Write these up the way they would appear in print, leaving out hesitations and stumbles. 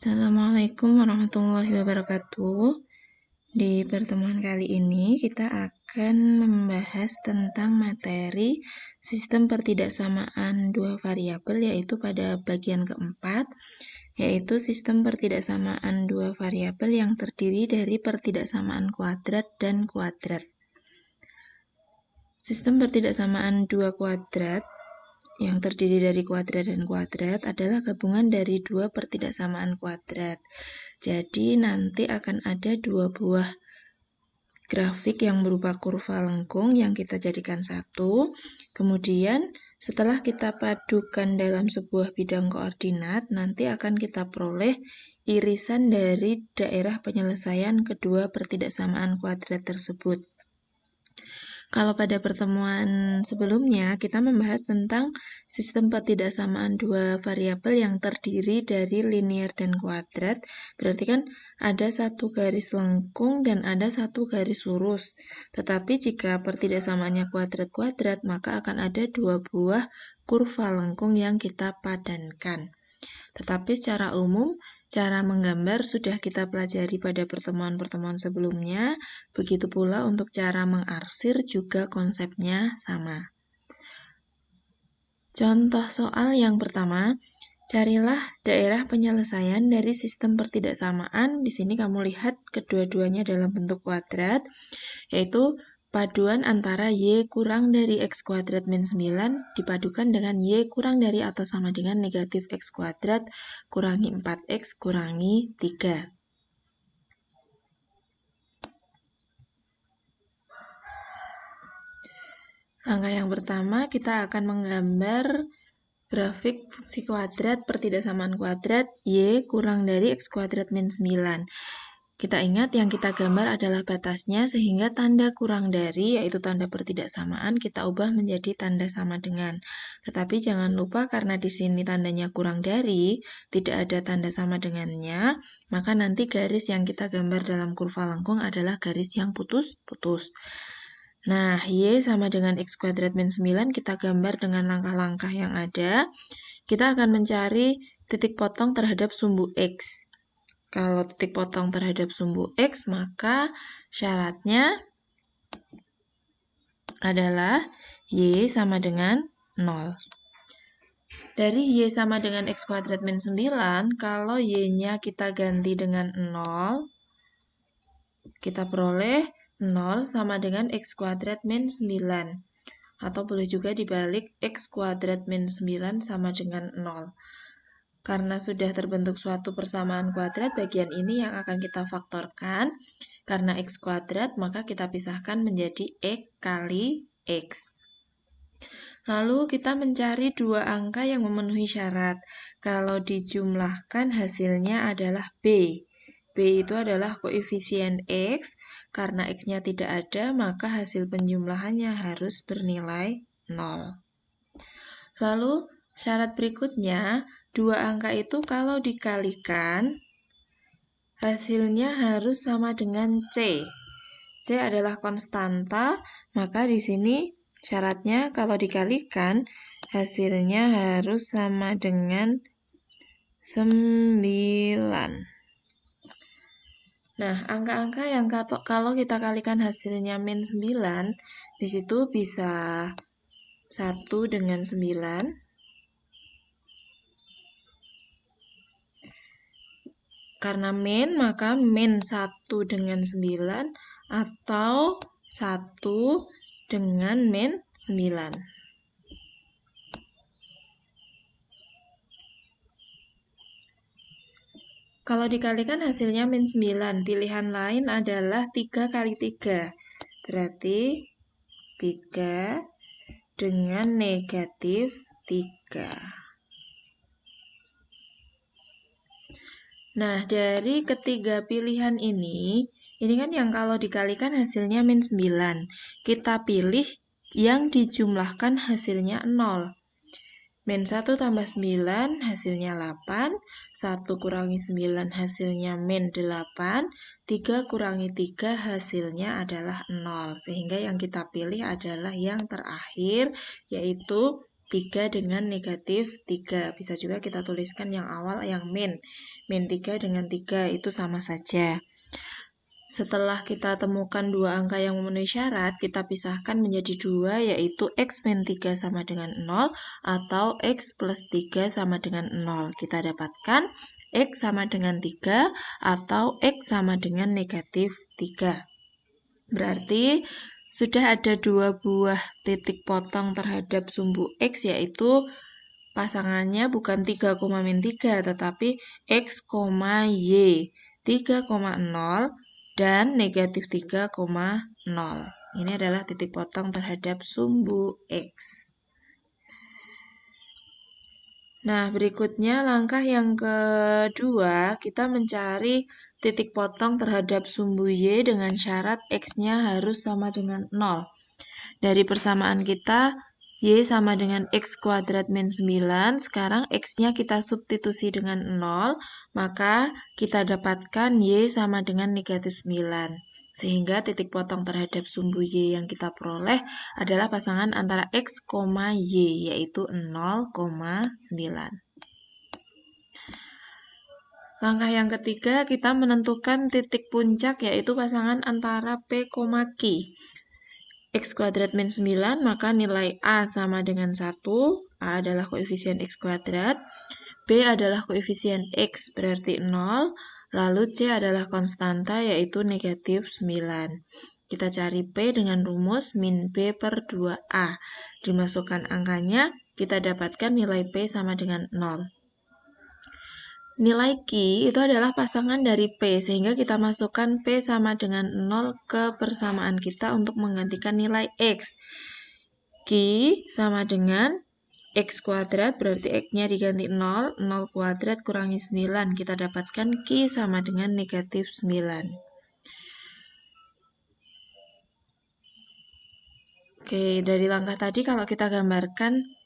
Assalamualaikum warahmatullahi wabarakatuh. Di pertemuan kali ini kita akan membahas tentang materi sistem pertidaksamaan dua variabel, yaitu pada bagian keempat, yaitu sistem pertidaksamaan dua variabel yang terdiri dari pertidaksamaan kuadrat dan kuadrat. Sistem pertidaksamaan dua kuadrat yang terdiri dari kuadrat dan kuadrat adalah gabungan dari dua pertidaksamaan kuadrat. Jadi nanti akan ada dua buah grafik yang berupa kurva lengkung yang kita jadikan satu. Kemudian setelah kita padukan dalam sebuah bidang koordinat, nanti akan kita peroleh irisan dari daerah penyelesaian kedua pertidaksamaan kuadrat tersebut. Kalau pada pertemuan sebelumnya, kita membahas tentang sistem pertidaksamaan dua variabel yang terdiri dari linier dan kuadrat. Berarti kan ada satu garis lengkung dan ada satu garis lurus. Tetapi jika pertidaksamaannya kuadrat-kuadrat, maka akan ada dua buah kurva lengkung yang kita padankan. Tetapi secara umum, cara menggambar sudah kita pelajari pada pertemuan-pertemuan sebelumnya, begitu pula untuk cara mengarsir juga konsepnya sama. Contoh soal yang pertama, carilah daerah penyelesaian dari sistem pertidaksamaan. Di sini kamu lihat kedua-duanya dalam bentuk kuadrat, yaitu paduan antara Y kurang dari X kuadrat min 9 dipadukan dengan Y kurang dari atau sama dengan negatif X kuadrat kurangi 4X kurangi 3. Langkah yang pertama, kita akan menggambar grafik fungsi kuadrat pertidaksamaan kuadrat Y kurang dari X kuadrat min 9. Kita ingat yang kita gambar adalah batasnya, sehingga tanda kurang dari, yaitu tanda pertidaksamaan, kita ubah menjadi tanda sama dengan. Tetapi jangan lupa karena di sini tandanya kurang dari, tidak ada tanda sama dengannya, maka nanti garis yang kita gambar dalam kurva lengkung adalah garis yang putus-putus. Nah, Y sama dengan X kuadrat min 9 kita gambar dengan langkah-langkah yang ada. Kita akan mencari titik potong terhadap sumbu X. Kalau titik potong terhadap sumbu X, maka syaratnya adalah Y sama dengan 0. Dari Y sama dengan X kuadrat min 9, kalau Y-nya kita ganti dengan 0, kita peroleh 0 sama dengan X kuadrat min 9. Atau boleh juga dibalik X kuadrat min 9 sama dengan 0. Karena sudah terbentuk suatu persamaan kuadrat, bagian ini yang akan kita faktorkan. Karena X kuadrat, maka kita pisahkan menjadi X kali X. Lalu kita mencari dua angka yang memenuhi syarat. Kalau dijumlahkan hasilnya adalah B. B itu adalah koefisien X. Karena X-nya tidak ada, maka hasil penjumlahannya harus bernilai 0. Lalu syarat berikutnya, dua angka itu kalau dikalikan, hasilnya harus sama dengan C. C adalah konstanta, maka di sini syaratnya kalau dikalikan, hasilnya harus sama dengan 9. Nah, angka-angka yang kalau kita kalikan hasilnya min 9, di situ bisa 1 dengan 9. Karena min, maka min 1 dengan 9 atau 1 dengan min 9. Kalau dikalikan hasilnya min 9, pilihan lain adalah 3 kali 3. Berarti 3 dengan negatif 3. Nah, dari ketiga pilihan ini kan yang kalau dikalikan hasilnya min 9. Kita pilih yang dijumlahkan hasilnya 0. Min 1 tambah 9 hasilnya 8, 1 kurangi 9 hasilnya min 8, 3 kurangi 3 hasilnya adalah 0. Sehingga yang kita pilih adalah yang terakhir, yaitu 3 dengan negatif 3. Bisa juga kita tuliskan yang awal yang min. Min 3 dengan 3 itu sama saja. Setelah kita temukan dua angka yang memenuhi syarat, kita pisahkan menjadi dua, yaitu X min 3 sama dengan 0 atau X plus 3 sama dengan 0. Kita dapatkan X sama dengan 3 atau X sama dengan negatif 3. Berarti sudah ada dua buah titik potong terhadap sumbu X, yaitu pasangannya bukan 3, min 3, tetapi X, Y, 3,0 dan negatif 3,0. Ini adalah titik potong terhadap sumbu X. Nah, berikutnya langkah yang kedua, kita mencari titik potong terhadap sumbu Y dengan syarat X-nya harus sama dengan 0. Dari persamaan kita, Y sama dengan X kuadrat min 9, sekarang X-nya kita substitusi dengan 0, maka kita dapatkan Y sama dengan negatif 9. Sehingga titik potong terhadap sumbu Y yang kita peroleh adalah pasangan antara X, Y, yaitu 0,9. Langkah yang ketiga, kita menentukan titik puncak, yaitu pasangan antara P, Q. X kuadrat min 9, maka nilai A sama dengan 1. A adalah koefisien X kuadrat. B adalah koefisien X, berarti 0. Lalu C adalah konstanta, yaitu negatif 9. Kita cari P dengan rumus min B per 2A. Dimasukkan angkanya, kita dapatkan nilai P sama dengan 0. Nilai Q itu adalah pasangan dari P, sehingga kita masukkan P sama dengan 0 ke persamaan kita untuk menggantikan nilai X. Q sama dengan X kuadrat, berarti X-nya diganti 0, 0 kuadrat kurangi 9. Kita dapatkan Q sama dengan negatif 9. Oke, dari langkah tadi kalau kita gambarkan,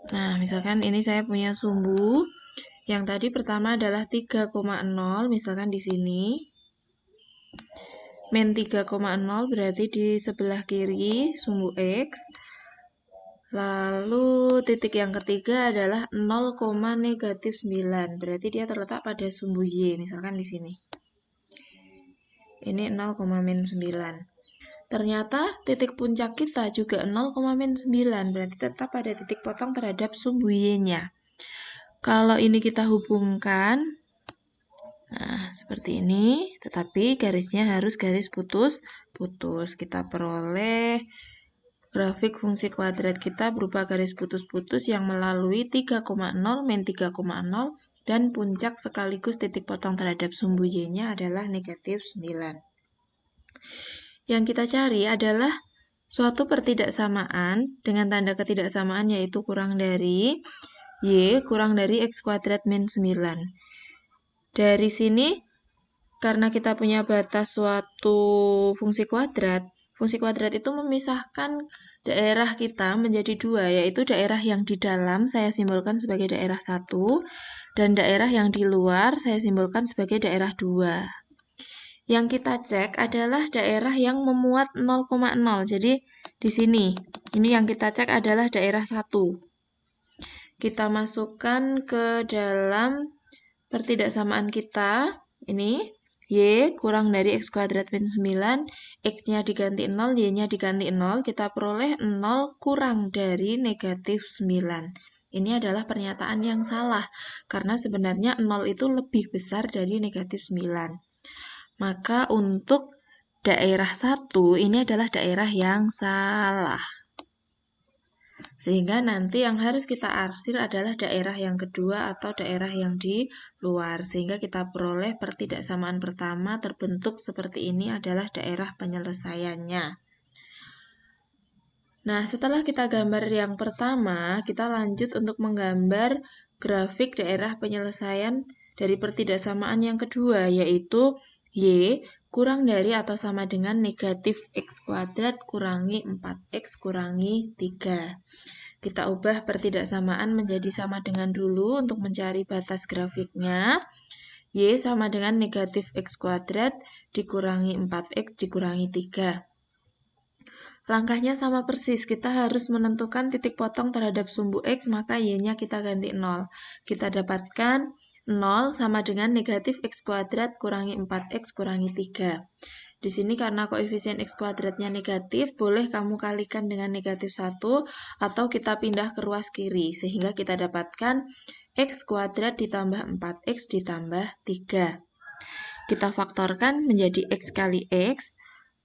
Nah, misalkan ini saya punya sumbu. Yang tadi pertama adalah 3,0, misalkan di sini. Min 3,0 berarti di sebelah kiri sumbu X. Lalu titik yang ketiga adalah 0, negatif 9. Berarti dia terletak pada sumbu Y, misalkan di sini. Ini 0, min 9. Ternyata titik puncak kita juga 0, min 9, berarti tetap ada titik potong terhadap sumbu Y-nya. Kalau ini kita hubungkan, nah seperti ini, tetapi garisnya harus garis putus-putus. Kita peroleh grafik fungsi kuadrat kita berupa garis putus-putus yang melalui 3,0, min 3,0, dan puncak sekaligus titik potong terhadap sumbu Y-nya adalah negatif 9. Yang kita cari adalah suatu pertidaksamaan dengan tanda ketidaksamaan yaitu kurang dari Y kurang dari X kuadrat min 9. Dari sini, karena kita punya batas suatu fungsi kuadrat itu memisahkan daerah kita menjadi dua, yaitu daerah yang di dalam saya simbolkan sebagai daerah 1, dan daerah yang di luar saya simbolkan sebagai daerah 2. Yang kita cek adalah daerah yang memuat 0,0. Jadi di sini, ini yang kita cek adalah daerah 1. Kita masukkan ke dalam pertidaksamaan kita. Ini Y kurang dari X kuadrat min 9. X-nya diganti 0, Y-nya diganti 0. Kita peroleh 0 kurang dari negatif 9. Ini adalah pernyataan yang salah, karena sebenarnya 0 itu lebih besar dari negatif 9. Maka untuk daerah 1 ini adalah daerah yang salah. Sehingga nanti yang harus kita arsir adalah daerah yang kedua atau daerah yang di luar. Sehingga kita peroleh pertidaksamaan pertama terbentuk seperti ini adalah daerah penyelesaiannya. Nah, setelah kita gambar yang pertama, kita lanjut untuk menggambar grafik daerah penyelesaian dari pertidaksamaan yang kedua, yaitu Y kurang dari atau sama dengan negatif X kuadrat kurangi 4X kurangi 3. Kita ubah pertidaksamaan menjadi sama dengan dulu untuk mencari batas grafiknya. Y sama dengan negatif X kuadrat dikurangi 4X dikurangi 3. Langkahnya sama persis, kita harus menentukan titik potong terhadap sumbu X, maka Y-nya kita ganti 0. Kita dapatkan 0 sama dengan negatif X kuadrat kurangi 4X kurangi 3. Di sini karena koefisien X kuadratnya negatif, boleh kamu kalikan dengan negatif 1, atau kita pindah ke ruas kiri, sehingga kita dapatkan X kuadrat ditambah 4X ditambah 3. Kita faktorkan menjadi X kali X,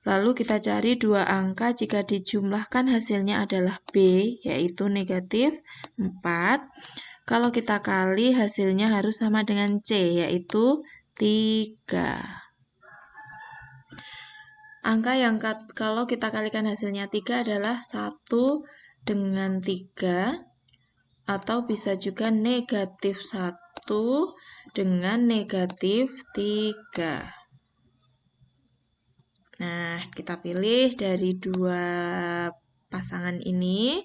lalu kita cari dua angka jika dijumlahkan hasilnya adalah B, yaitu negatif 4. Kalau kita kali hasilnya harus sama dengan C, yaitu 3. Angka yang kalau kita kalikan hasilnya 3 adalah 1 dengan 3, atau bisa juga negatif 1 dengan negatif 3. Nah, kita pilih dari dua pasangan ini,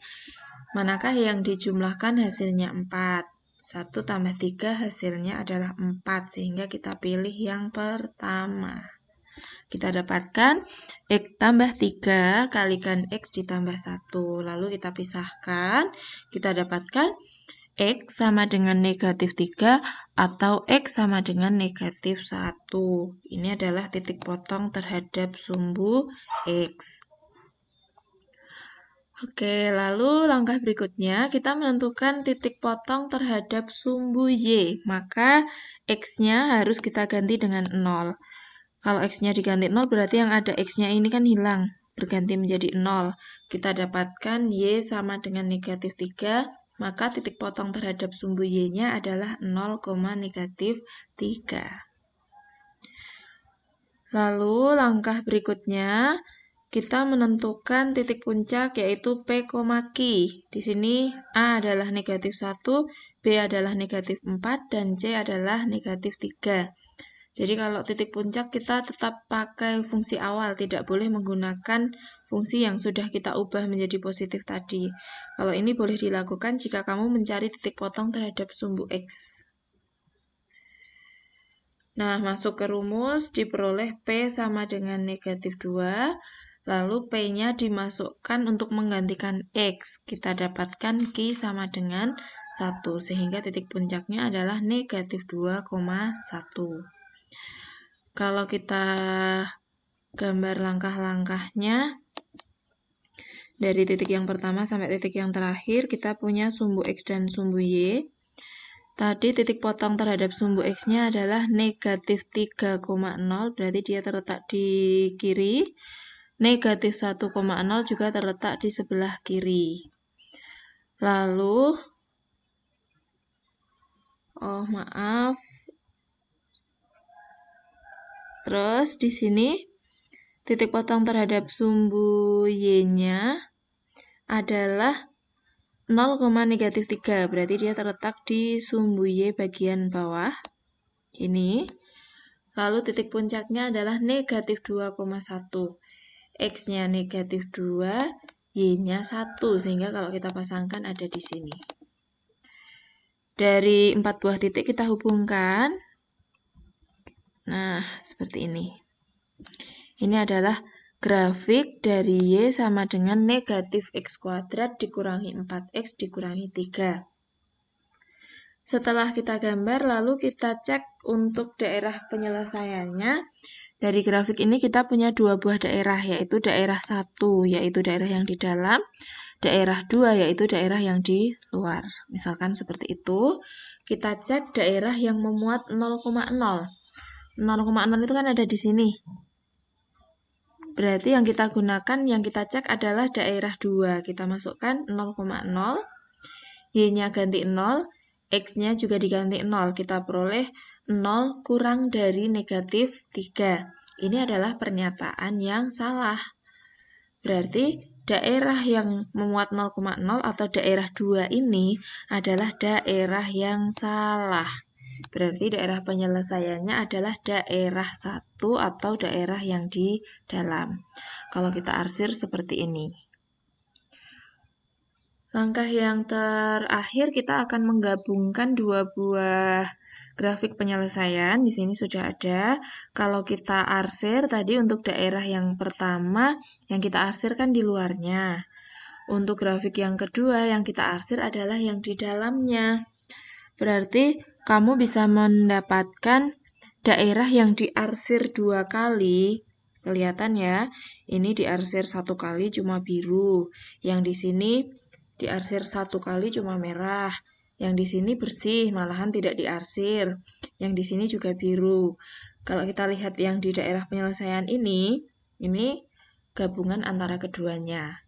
manakah yang dijumlahkan hasilnya 4? 1 tambah 3 hasilnya adalah 4, sehingga kita pilih yang pertama. Kita dapatkan X tambah 3 kalikan X ditambah 1. Lalu kita pisahkan, kita dapatkan X sama dengan negatif 3 atau X sama dengan negatif 1. Ini adalah titik potong terhadap sumbu X. Oke, lalu langkah berikutnya kita menentukan titik potong terhadap sumbu Y. Maka X-nya harus kita ganti dengan 0. Kalau X-nya diganti 0 berarti yang ada X-nya ini kan hilang, berganti menjadi 0. Kita dapatkan Y sama dengan negatif 3, maka titik potong terhadap sumbu Y-nya adalah 0, negatif 3. Lalu langkah berikutnya kita menentukan titik puncak yaitu P, Q. Di sini A adalah negatif 1, B adalah negatif 4, dan C adalah negatif 3. Jadi kalau titik puncak kita tetap pakai fungsi awal, tidak boleh menggunakan fungsi yang sudah kita ubah menjadi positif tadi. Kalau ini boleh dilakukan jika kamu mencari titik potong terhadap sumbu X. Nah, masuk ke rumus, diperoleh P sama dengan negatif 2, lalu P-nya dimasukkan untuk menggantikan X. Kita dapatkan Q sama dengan 1, sehingga titik puncaknya adalah negatif 2,1. Kalau kita gambar langkah-langkahnya, dari titik yang pertama sampai titik yang terakhir, kita punya sumbu X dan sumbu Y. Tadi titik potong terhadap sumbu X-nya adalah negatif 3,0, berarti dia terletak di kiri. Negatif 1,0 juga terletak di sebelah kiri. Lalu, terus di sini titik potong terhadap sumbu Y-nya adalah 0, negatif 3, berarti dia terletak di sumbu Y bagian bawah. Ini. Lalu titik puncaknya adalah negatif 2,1. X-nya negatif 2, Y-nya 1, sehingga kalau kita pasangkan ada di sini. Dari 4 buah titik kita hubungkan. Nah, seperti ini. Ini adalah grafik dari Y sama dengan negatif X kuadrat dikurangi 4X dikurangi 3. Setelah kita gambar, lalu kita cek untuk daerah penyelesaiannya. Dari grafik ini kita punya dua buah daerah, yaitu daerah 1, yaitu daerah yang di dalam, daerah 2, yaitu daerah yang di luar. Misalkan seperti itu, kita cek daerah yang memuat 0,0. 0,0 itu kan ada di sini. Berarti yang kita gunakan, yang kita cek adalah daerah 2. Kita masukkan 0,0, Y-nya ganti 0, X-nya juga diganti 0. Kita peroleh 0 kurang dari negatif 3. Ini adalah pernyataan yang salah. Berarti daerah yang memuat 0,0 atau daerah 2 ini adalah daerah yang salah. Berarti daerah penyelesaiannya adalah daerah 1 atau daerah yang di dalam. Kalau kita arsir seperti ini. Langkah yang terakhir kita akan menggabungkan dua buah grafik penyelesaian di sini sudah ada. Kalau kita arsir tadi untuk daerah yang pertama, yang kita arsir kan di luarnya. Untuk grafik yang kedua, yang kita arsir adalah yang di dalamnya. Berarti kamu bisa mendapatkan daerah yang diarsir 2 kali. Kelihatan ya, ini diarsir 1 kali cuma biru. Yang di sini diarsir 1 kali cuma merah. Yang di sini bersih, malahan tidak diarsir. Yang di sini juga biru. Kalau kita lihat yang di daerah penyelesaian ini gabungan antara keduanya.